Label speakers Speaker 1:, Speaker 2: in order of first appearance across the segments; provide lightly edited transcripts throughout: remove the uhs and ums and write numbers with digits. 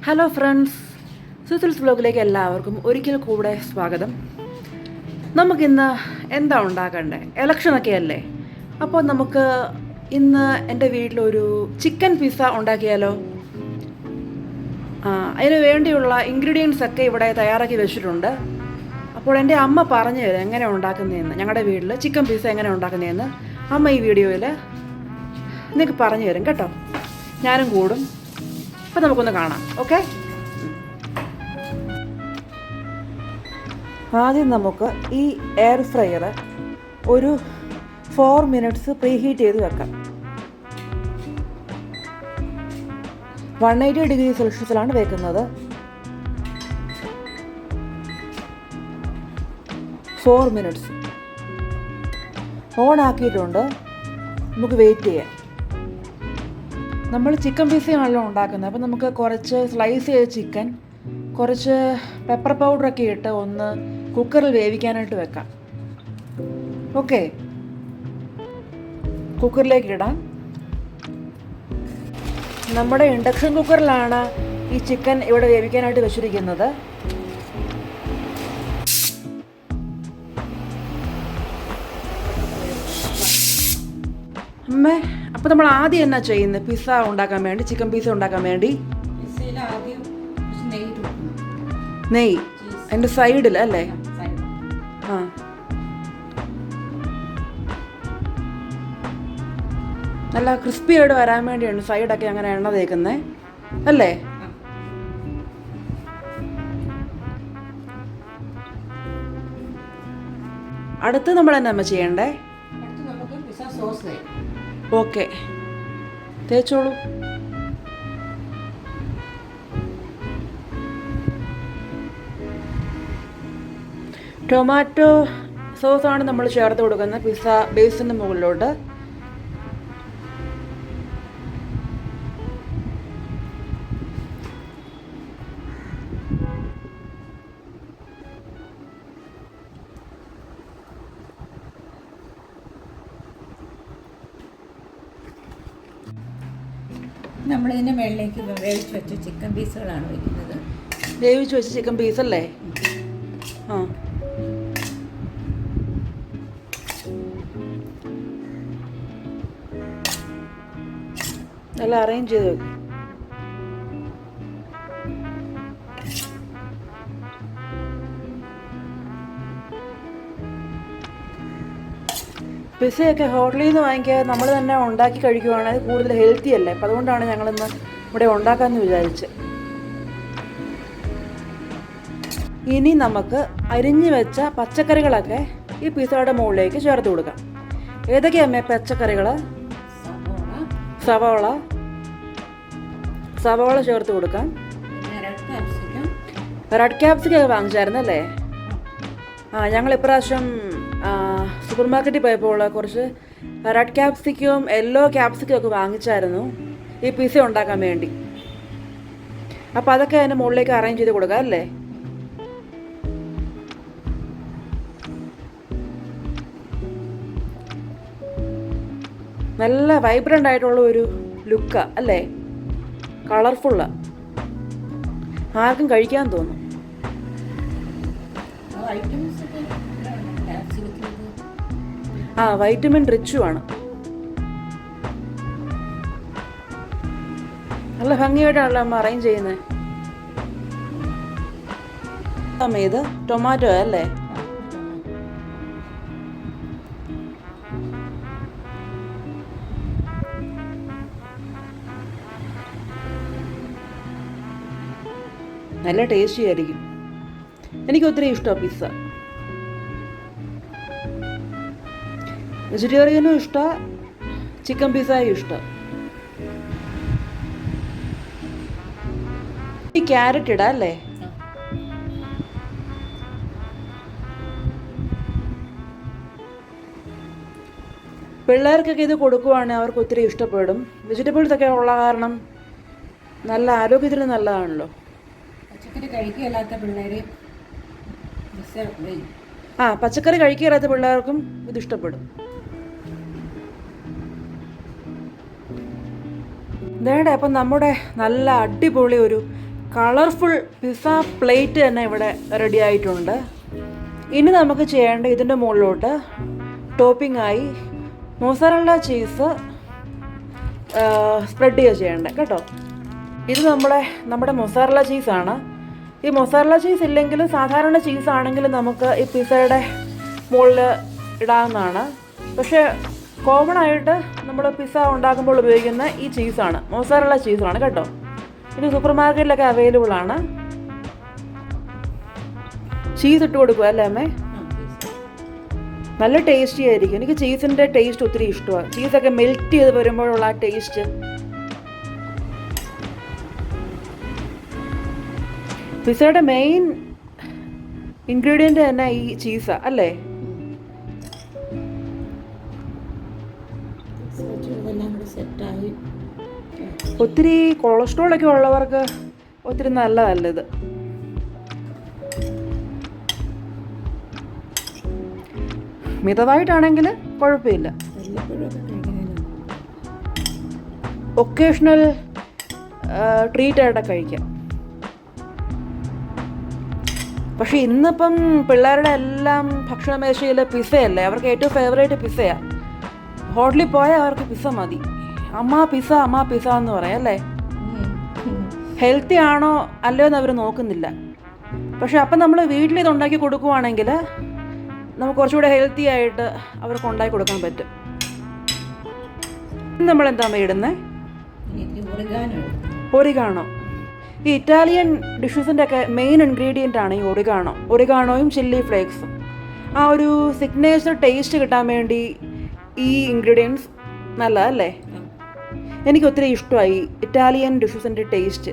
Speaker 1: Hello friends, സുസിൽസ് വ്ലോഗിലേക്ക് എല്ലാവർക്കും ഒരിക്കൽ കൂടെ സ്വാഗതം. നമുക്കിന്ന് എന്താ ഉണ്ടാക്കണ്ടേ? ഇലക്ഷനൊക്കെ അല്ലേ. അപ്പോൾ നമുക്ക് ഇന്ന് എൻ്റെ വീട്ടിലൊരു ചിക്കൻ പിസ്സ ഉണ്ടാക്കിയാലോ? അതിന് വേണ്ടിയുള്ള ഇൻഗ്രീഡിയൻസ് ഒക്കെ ഇവിടെ തയ്യാറാക്കി വെച്ചിട്ടുണ്ട്. അപ്പോൾ എൻ്റെ അമ്മ പറഞ്ഞു തരാം എങ്ങനെ ഉണ്ടാക്കുന്നതെന്ന്. ഞങ്ങളുടെ വീട്ടിൽ ചിക്കൻ പിസ്സ എങ്ങനെ ഉണ്ടാക്കുന്നതെന്ന് അമ്മ ഈ വീഡിയോയിൽ നിങ്ങൾക്ക് പറഞ്ഞു തരും കേട്ടോ. ഞാനും കൂടും. അപ്പോൾ നമുക്കൊന്ന് കാണാം. ഓക്കെ, ആദ്യം നമുക്ക് ഈ എയർ ഫ്രയർ ഒരു 4 മിനിറ്റ്സ് പ്രീഹീറ്റ് ചെയ്ത് വെക്കാം. 180 ഡിഗ്രി സെൽഷ്യസിലാണ് വെക്കുന്നത്. 4 മിനിറ്റ്സ് ഓൺ ആക്കിയിട്ടുണ്ട്. നമുക്ക് വെയിറ്റ് ചെയ്യാം. നമ്മൾ ചിക്കൻ പിസ്സയാണല്ലോ ഉണ്ടാക്കുന്നത്. അപ്പോൾ നമുക്ക് കുറച്ച് സ്ലൈസ് ചെയ്ത ചിക്കൻ, കുറച്ച് പെപ്പർ പൗഡറൊക്കെ ഇട്ട് ഒന്ന് കുക്കറിൽ വേവിക്കാനായിട്ട് വെക്കാം. ഓക്കെ, കുക്കറിലേക്ക് ഇടാം. നമ്മുടെ ഇൻഡക്ഷൻ കുക്കറിലാണ് ഈ ചിക്കൻ ഇവിടെ വേവിക്കാനായിട്ട് വെച്ചിരിക്കുന്നത്. അമ്മേ, അപ്പോൾ നമ്മൾ ആദ്യം എന്നാ ചെയ്യുന്നത്? പിസ്സ ഉണ്ടാക്കാൻ വേണ്ടി, ചിക്കൻ പിസ്സ ഉണ്ടാക്കാൻ വേണ്ടി നെയ്യ് അതിൻ്റെ സൈഡിൽ അല്ലേ? ആ, നല്ല ക്രിസ്പി ആയിട്ട് വരാൻ വേണ്ടിയാണ് സൈഡൊക്കെ അങ്ങനെ എണ്ണ തേക്കുന്നത് അല്ലേ? അടുത്ത് നമ്മൾ എന്നാ ചെയ്യണ്ടേ? ഓക്കെ, തേച്ചോളൂ. ടൊമാറ്റോ സോസാണ് നമ്മൾ ചേർത്ത് കൊടുക്കുന്നത് പിസ്സ ബേസിൻ്റെ മുകളിലോട്ട്.
Speaker 2: നമ്മളിതിൻ്റെ മുകളിലേക്ക് വേവിച്ച് വെച്ച ചിക്കൻ പീസുകളാണ് വയ്ക്കുന്നത്.
Speaker 1: വേവിച്ച് വെച്ച ചിക്കൻ പീസല്ലേ? ആ, നല്ല അറേഞ്ച് ചെയ്ത് വെക്കും. പിസ്സയൊക്കെ ഹോട്ടലിൽ നിന്ന് വാങ്ങിക്കാതെ നമ്മൾ തന്നെ ഉണ്ടാക്കി കഴിക്കുവാണെങ്കിൽ കൂടുതൽ ഹെൽത്തി അല്ലേ. അപ്പം അതുകൊണ്ടാണ് ഞങ്ങളിന്ന് ഇവിടെ ഉണ്ടാക്കാമെന്ന് വിചാരിച്ച്. ഇനി നമുക്ക് അരിഞ്ഞു വെച്ച പച്ചക്കറികളൊക്കെ ഈ പിസ്സയുടെ മുകളിലേക്ക് ചേർത്ത് കൊടുക്കാം. ഏതൊക്കെയമ്മേ പച്ചക്കറികൾ? സവാള ചേർത്ത് കൊടുക്കാം. റെഡ് ക്യാപ്സിക്കം വാങ്ങിച്ചായിരുന്നല്ലേ? ഞങ്ങൾ ഇപ്രാവശ്യം സൂപ്പർ മാർക്കറ്റിൽ പോയപ്പോൾ കുറച്ച് റെഡ് ക്യാപ്സിക്കവും യെല്ലോ ക്യാപ്സിക്കം ഒക്കെ വാങ്ങിച്ചായിരുന്നു ഈ പിസ്സ ഉണ്ടാക്കാൻ വേണ്ടി. അപ്പോൾ അതൊക്കെ അതിൻ്റെ മുകളിലേക്ക് അറേഞ്ച് ചെയ്ത് കൊടുക്കാം അല്ലേ? നല്ല വൈബ്രൻ്റ് ആയിട്ടുള്ള ഒരു ലുക്കാ അല്ലേ? കളർഫുള്ളാ, ആർക്കും കഴിക്കാൻ തോന്നും. വൈറ്റമിൻ റിച്ചുമാണ്. നല്ല ഭംഗിയായിട്ടാണല്ലോ അമ്മ അറേഞ്ച് ചെയ്യുന്നത്. അമ്മ ഇത് ടൊമാറ്റോ അല്ലേ? നല്ല ടേസ്റ്റി ആയിരിക്കും. എനിക്ക് ഒത്തിരി ഇഷ്ടമാണ് പിസ്സ. വെജിറ്റേറിയനും ഇഷ്ടമാണ്, ചിക്കൻ പിസ്സയും ഇഷ്ടമാണ്. ഈ ക്യാരറ്റ് ഇടാം അല്ലേ? പിള്ളേർക്കൊക്കെ ഇത് കൊടുക്കുവാണെങ്കിൽ അവർക്ക് ഒത്തിരി ഇഷ്ടപ്പെടും. വെജിറ്റബിൾസ് ഒക്കെ ഉള്ള കാരണം നല്ല ആരോഗ്യത്തിന് നല്ലതാണല്ലോ. പച്ചക്കറി കഴിക്കാത്ത പിള്ളേർക്കും ഇത് ഇഷ്ടപ്പെടും. ഇതേടെ അപ്പം നമ്മുടെ നല്ല അടിപൊളി ഒരു കളർഫുൾ പിസ്സ പ്ലേറ്റ് തന്നെ ഇവിടെ റെഡി ആയിട്ടുണ്ട്. ഇനി നമുക്ക് ചെയ്യേണ്ട ഇതിൻ്റെ മുകളിലോട്ട് ടോപ്പിംഗ് ആയി മൊസറല്ല ചീസ് സ്പ്രെഡ് ചെയ്യുക ചെയ്യേണ്ടത് കേട്ടോ. ഇത് നമ്മുടെ മൊസറല്ല ചീസാണ്. ഈ മൊസറല്ല ചീസ് ഇല്ലെങ്കിൽ സാധാരണ ചീസാണെങ്കിൽ നമുക്ക് ഈ പിസ്സയുടെ മുകളിൽ ഇടാവുന്നതാണ്. പക്ഷേ കോമൺ ആയിട്ട് നമ്മൾ പിസ്സ ഉണ്ടാക്കുമ്പോൾ ഉപയോഗിക്കുന്ന ഈ ചീസാണ്, മൊസറല്ല ചീസാണ് കേട്ടോ. ഇത് സൂപ്പർ മാർക്കറ്റിലൊക്കെ അവൈലബിൾ ആണ്. ചീസ് ഇട്ട് കൊടുക്കുക അല്ലേ അമ്മേ? നല്ല ടേസ്റ്റി ആയിരിക്കും. എനിക്ക് ചീസിൻ്റെ ടേസ്റ്റ് ഒത്തിരി ഇഷ്ടമാണ്. ചീസൊക്കെ മെൽറ്റ് ചെയ്ത് വരുമ്പോഴുള്ള ആ ടേസ്റ്റ്. പിസ്സയുടെ മെയിൻ ഇൻഗ്രീഡിയൻ്റ് തന്നെ ഈ ചീസാണ് അല്ലേ? ഒത്തിരി കൊളസ്ട്രോളൊക്കെ ഉള്ളവർക്ക് ഒത്തിരി നല്ലതല്ല ഇത്. മിതമായിട്ടാണെങ്കിൽ കുഴപ്പമില്ല. ഒക്കേഷണൽ ട്രീറ്റായിട്ടൊക്കെ കഴിക്കാം. പക്ഷെ ഇന്നിപ്പം പിള്ളേരുടെ എല്ലാം ഭക്ഷണമേശയിൽ പിസ്സയല്ലേ, അവർക്ക് ഏറ്റവും ഫേവറേറ്റ് പിസ്സയാണ്. ഹോട്ടലിൽ പോയാൽ അവർക്ക് പിസ്സ മതി. അമ്മ പിസ്സ എന്ന് പറയാം അല്ലേ? ഹെൽത്തി ആണോ അല്ലയോ എന്ന് അവർ നോക്കുന്നില്ല. പക്ഷെ അപ്പം നമ്മൾ വീട്ടിൽ ഇത് ഉണ്ടാക്കി കൊടുക്കുവാണെങ്കിൽ നമുക്ക് കുറച്ചുകൂടെ ഹെൽത്തി ആയിട്ട് അവർക്ക് ഉണ്ടാക്കി കൊടുക്കാൻ പറ്റും. നമ്മളെന്താ ഇടുന്നത്? ഒറിഗാണോ. ഈ ഇറ്റാലിയൻ ഡിഷസിൻ്റെ ഒക്കെ മെയിൻ ഇൻഗ്രീഡിയൻ്റ് ആണ് ഈ ഒറിഗാണോയും ചില്ലി ഫ്ലേക്സും. ആ ഒരു സിഗ്നേച്ചർ ടേസ്റ്റ് കിട്ടാൻ വേണ്ടി ഈ ഇൻഗ്രീഡിയൻസ് നല്ലതല്ലേ? എനിക്ക് ഒത്തിരി ഇഷ്ടമായി ഇറ്റാലിയൻ ഡിഷസിൻ്റെ ടേസ്റ്റ്.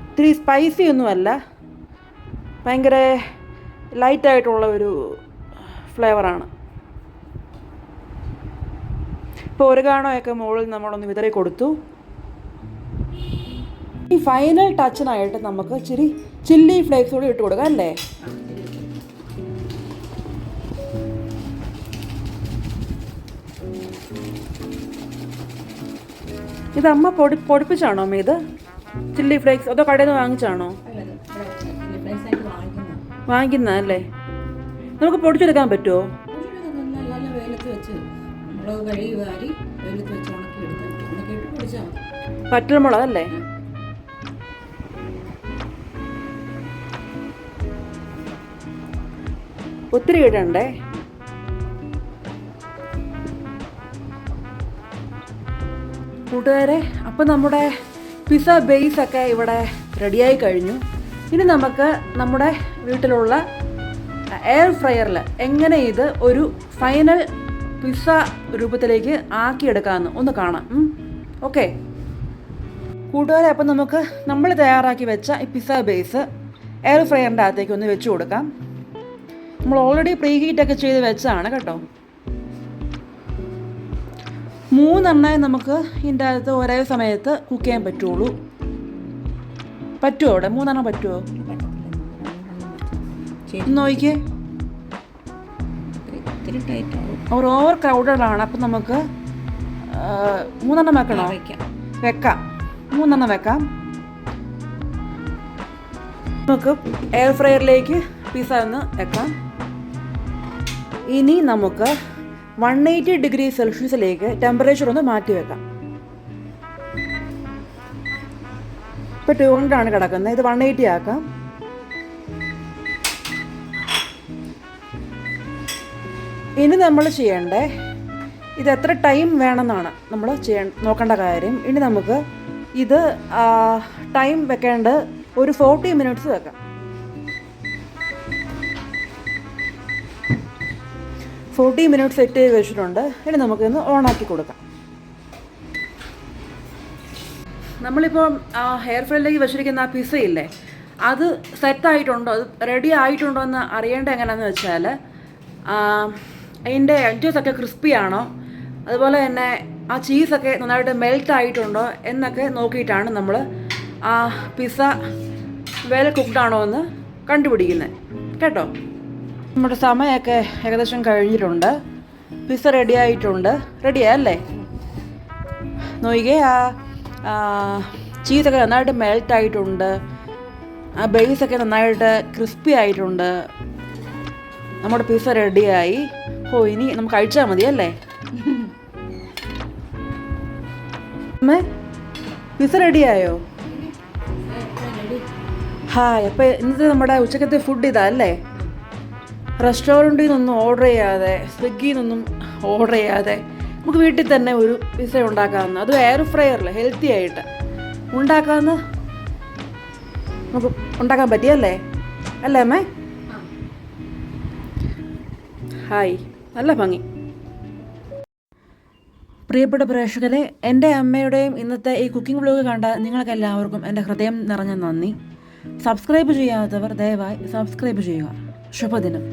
Speaker 1: ഒത്തിരി സ്പൈസി ഒന്നുമല്ല, ഭയങ്കര ലൈറ്റായിട്ടുള്ള ഒരു ഫ്ലേവറാണ്. ഇപ്പോൾ ഒറിഗാണോയൊക്കെ മുകളിൽ നമ്മളൊന്ന് വിതറി കൊടുത്തു. ഈ ഫൈനൽ ടച്ചിനായിട്ട് നമുക്ക് ഇച്ചിരി ചില്ലി ഫ്ലേക്സ് കൂടി ഇട്ട് കൊടുക്കാം അല്ലേ? ഇത് അമ്മ പൊടിപ്പിച്ചാണോ അമ്മ ഇത് ചില്ലി ഫ്ലേക്സ്? അതോ കടയിൽ നിന്ന് വാങ്ങിച്ചാണോ? വാങ്ങിക്കുന്നതല്ലേ? നമുക്ക് പൊടിച്ചെടുക്കാൻ പറ്റുമോ? പറ്റൽമുളകല്ലേ? ഒത്തിരി ഇടണ്ടേ? കൂട്ടുകാരെ, അപ്പം നമ്മുടെ പിസ്സ ബേസൊക്കെ ഇവിടെ റെഡിയായി കഴിഞ്ഞു. ഇനി നമുക്ക് നമ്മുടെ വീട്ടിലുള്ള എയർ ഫ്രയറിൽ എങ്ങനെ ഇത് ഒരു ഫൈനൽ പിസ്സ രൂപത്തിലേക്ക് ആക്കിയെടുക്കാമെന്ന് ഒന്ന് കാണാം. ഓക്കെ കൂട്ടുകാരെ, അപ്പം നമുക്ക് നമ്മൾ തയ്യാറാക്കി വെച്ച ഈ പിസ്സ ബേസ് എയർ ഫ്രയറിൻ്റെ അകത്തേക്ക് ഒന്ന് വെച്ച് കൊടുക്കാം. നമ്മൾ ഓൾറെഡി പ്രീ ഹീറ്റൊക്കെ ചെയ്ത് വെച്ചതാണ് കേട്ടോ. 3 എണ്ണയും നമുക്ക് ഇതിൻ്റെ അകത്ത് ഒരേ സമയത്ത് കുക്ക് ചെയ്യാൻ പറ്റുള്ളൂ. പറ്റുമോ? അവിടെ 3 എണ്ണം പറ്റുമോ? നോക്കിക്കേ, അവർ ഓവർ ക്രൗഡഡാണ്. അപ്പം നമുക്ക് 3 എണ്ണം വെക്കണോ? വെക്കാം, 3 എണ്ണം വെക്കാം. നമുക്ക് എയർ ഫ്രയറിലേക്ക് പിസ്സ ഒന്ന് വെക്കാം. ഇനി നമുക്ക് 180 ഡിഗ്രി സെൽഷ്യസിലേക്ക് ടെമ്പറേച്ചർ ഒന്ന് മാറ്റി വെക്കാം. ഇപ്പോൾ 200 കിടക്കുന്നത്, ഇത് 180 ആക്കാം. ഇനി നമ്മൾ ചെയ്യേണ്ടേ ഇത് എത്ര ടൈം വേണമെന്നാണ് നമ്മൾ നോക്കേണ്ട കാര്യം. ഇനി നമുക്ക് ഇത് ടൈം വെക്കേണ്ടത് ഒരു 40 മിനിറ്റ്സ് വെക്കാം. 40 മിനിറ്റ്സ് സെറ്റ് ചെയ്ത് വെച്ചിട്ടുണ്ട്. ഇനി നമുക്കിന്ന് ഓണാക്കി കൊടുക്കാം. നമ്മളിപ്പോൾ ഹെയർ ഫ്രൈയിലേക്ക് വെച്ചിരിക്കുന്ന ആ പിസ്സ ഇല്ലേ, അത് സെറ്റായിട്ടുണ്ടോ, അത് റെഡി ആയിട്ടുണ്ടോ എന്ന് അറിയേണ്ടത് എങ്ങനെയാണെന്ന് വെച്ചാൽ അതിൻ്റെ എഡ്ജസൊക്കെ ക്രിസ്പിയാണോ, അതുപോലെ തന്നെ ആ ചീസൊക്കെ നന്നായിട്ട് മെൽറ്റ് ആയിട്ടുണ്ടോ എന്നൊക്കെ നോക്കിയിട്ടാണ് നമ്മൾ ആ പിസ്സ വെൽ കുക്ക്ഡ് ആണോ എന്ന് കണ്ടുപിടിക്കുന്നത് കേട്ടോ. നമ്മുടെ സമയമൊക്കെ ഏകദേശം കഴിഞ്ഞിട്ടുണ്ട്. പിസ്സ റെഡി ആയിട്ടുണ്ട്. റെഡിയായല്ലേ? നോക്കിക്കേ, ആ ചീസൊക്കെ നന്നായിട്ട് മെൽറ്റ് ആയിട്ടുണ്ട്. ആ ബേസൊക്കെ നന്നായിട്ട് ക്രിസ്പി ആയിട്ടുണ്ട്. നമ്മുടെ പിസ്സ റെഡിയായി. ഇനി നമുക്ക് കഴിച്ചാൽ മതി അല്ലേ? അമ്മേ, പിസ്സ റെഡിയായോ? ഹായ്. അപ്പോൾ ഇന്നത്തെ നമ്മുടെ ഉച്ചക്കത്തെ ഫുഡ് ഇതാ അല്ലേ? റെസ്റ്റോറൻറ്റിൽ നിന്നൊന്നും ഓർഡർ ചെയ്യാതെ, സ്വിഗ്ഗിയിൽ നിന്നൊന്നും ഓർഡർ ചെയ്യാതെ നമുക്ക് വീട്ടിൽ തന്നെ ഒരു പിസ്സ ഉണ്ടാക്കാമെന്ന്, അതും എയർ ഫ്രയറിൽ ഹെൽത്തി ആയിട്ട് ഉണ്ടാക്കാമെന്ന് നമുക്ക് ഉണ്ടാക്കാൻ പറ്റിയല്ലേ? അല്ലേ അമ്മേ? ഹായ്, നല്ല ഭംഗി. പ്രിയപ്പെട്ട പ്രേക്ഷകരെ, എൻ്റെ അമ്മയുടെയും ഇന്നത്തെ ഈ കുക്കിംഗ് വ്ലോഗ് കണ്ട നിങ്ങൾക്കെല്ലാവർക്കും എൻ്റെ ഹൃദയം നിറഞ്ഞ നന്ദി. സബ്സ്ക്രൈബ് ചെയ്യാത്തവർ ദയവായി സബ്സ്ക്രൈബ് ചെയ്യുക. ശുഭദിനം.